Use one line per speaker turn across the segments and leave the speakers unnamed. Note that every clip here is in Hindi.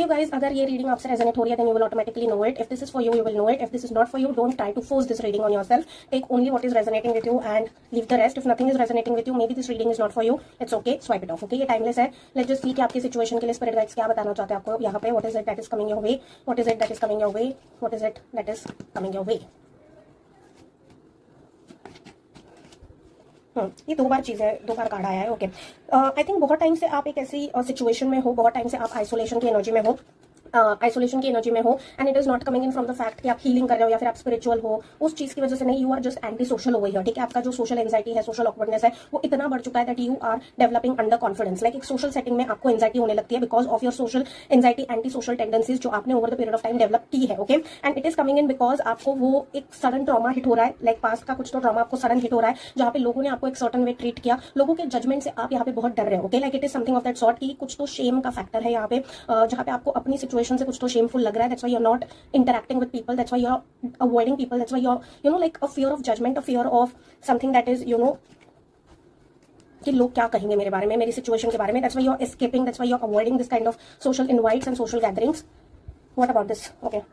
you guys, अगर ये रीडिंग आपसे रेजोनेट हो रही है then you will automatically know it. If this is for you, you will know it. If this is not for you, don't try to force this reading on yourself. Take only what is resonating with you and leave the rest. If nothing is resonating with you, maybe this reading is not for you. It's okay. Swipe it off. Okay, ये timeless है. Let's just see कि आपकी सिचुएशन के लिए स्पिरिट गाइड्स क्या बताना चाहते हैं आपको यहाँ पे. What is it that is coming your way? What is it that is coming your way? What is it that is coming your way? ये दो बार कार्ड आया है. ओके, आई थिंक बहुत टाइम से आप एक ऐसी सिचुएशन में हो, बहुत टाइम से आप आइसोलेशन की एनर्जी में हो, आइसोलेशन की एनर्जी में हो, and it is not coming in from the fact कि आप हीलिंग कर रहे हो या फिर आप स्पिरिचुअल हो, उस चीज की वजह से नहीं. You are just antisocial over here. ठीक है, आपका जो सोशल एंजाइटी है, सोशल ऑकवर्डनेस है, वो इतना बढ़ चुका है that you are developing under confidence. Like एक सोशल सेटिंग में आपको एंजाइटी होने लगती है because of your social anxiety, antisocial tendencies जो आपने over the period of time develop की है. Okay, and it is coming in because आपको वो एक सडन ट्रॉमा हिट हो रहा है. लाइक पास्ट का कुछ तो ट्रॉमा आपको सडन हिट हो रहा है जहां पे लोगों ने आपको एक सर्टन वे ट्रीट किया. लोगों के जजमेंट से आप यहाँ पे बहुत डर रहे हो. Okay, like it is something of that sort कि कुछ तो शेम का फैक्टर है यहाँ पे, जहां पे आपको अपनी सिचुएशन से कुछ तो शेमफुल लग रहा है. That's why you're not interacting with people. That's why you're avoiding people. That's why you're like a fear of judgment, a fear of something that is कि लोग क्या कहेंगे मेरे बारे में, मेरी सिचुएशन के बारे में. That's why you're escaping. That's why you're avoiding this kind of social invites and social gatherings. What about this? Okay.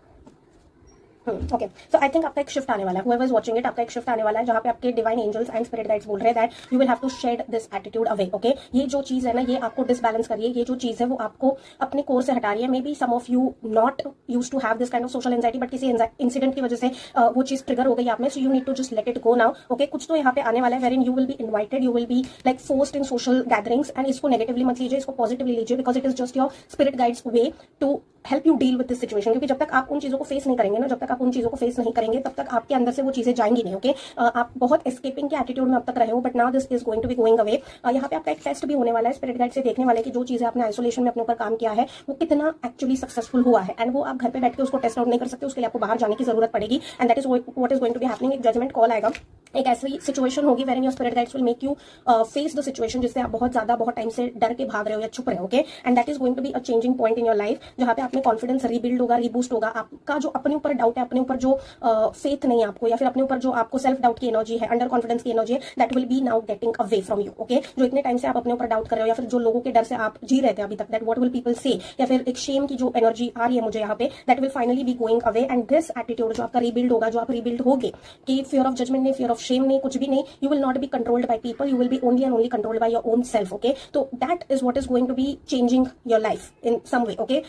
Okay, so I think आपका एक शिफ्ट आने वाला है. whoever is watching it, आपका एक शिफ्ट आने वाला है जहां पे आपके divine angels and spirit guides बोल रहे हैं that you will have to shed this attitude away. Okay, ये जो चीज है ना, ये आपको डिसबैलेंस कर रही है. ये जो चीज है वो आपको अपने कोर से हटा रही है. Maybe some of you not used to have this kind of social anxiety, but किसी इंसिडेंट की वजह से वो चीज ट्रिगर हो गई आप में. So you need to just let it go now. Okay, कुछ तो यहाँ पे आने वाला है wherein you will be invited, you will be like forced in social gatherings. And इसको नेगेटिवली मत लीजिए, इसको पॉजिटिवली लीजिए because it is just your spirit guides way to help you deal with this situation. क्योंकि जब तक आप उन चीजों को फेस नहीं करेंगे ना, जब तक आप उन चीजों को फेस नहीं करेंगे, तब तक आपके अंदर से वो चीजें जाएंगी नहीं. ओके, आप बहुत एस्केपिंग के एटीट्यूड में अब तक रहे हो, but now this is going to be going away. यहाँ पे आपका एक टेस्ट भी होने वाला है. स्पिरिट गाइड से देखने वाले कि जो चीजें आपने आइसोलेशन में अपने ऊपर काम किया है वो कितना एक्चुअली सक्सेसफुल हुआ है. एंड वो आप घर पे बैठ के उसको टेस्ट आउट नहीं कर सकते, उसके लिए आपको बाहर जाने की जरूरत पड़ेगी. And that is what is going to be happening. एक जजमेंट कॉल आएगा, एक ऐसी सिचुएशन होगी wherein your spirit guides will make you face the situation जिससे आप बहुत टाइम से डर के भाग रहे हो या छुप रहे हो. Okay, and that is going to be a changing point in your life जहां पे आप में कॉन्फिडेंस रीबिल्ड होगा, रीबूस्ट होगा. आपका जो अपने ऊपर डाउट है, अपने ऊपर जो फेथ नहीं है आपको, या फिर अपने ऊपर जो आपको सेल्फ डाउट की एनर्जी है, अंडर कॉन्फिडेंस की एनर्जी है, that will be now getting away from you. Okay, जो इतने टाइम से आप अपने ऊपर डाउट कर रहे हो या फिर जो लोगों के डर से आप जी रहे थे अभी तक, दैट व्हाट विल पीपल से, या फिर एक शेम की जो एनर्जी आ रही है मुझे यहाँ पे, that will finally B going away. And this attitude जो आपका रीबिल्ड होगा, जो आप रीबिल्ड होगे कि फियर ऑफ जजमेंट नहीं, फियर ऑफ शेम नहीं, कुछ भी नहीं, you will not be controlled by people, you will be only and only controlled by your own self. Okay, so that is what is going to be changing your life in some way. Okay,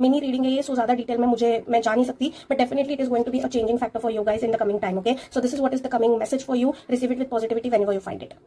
mini reading है ये, so ज़्यादा डिटेल में मैं जा नहीं सकती, but definitely it is going to be a changing factor for you guys in the coming time. Okay, so this is what is the coming message for you. Receive it with positivity whenever you find it.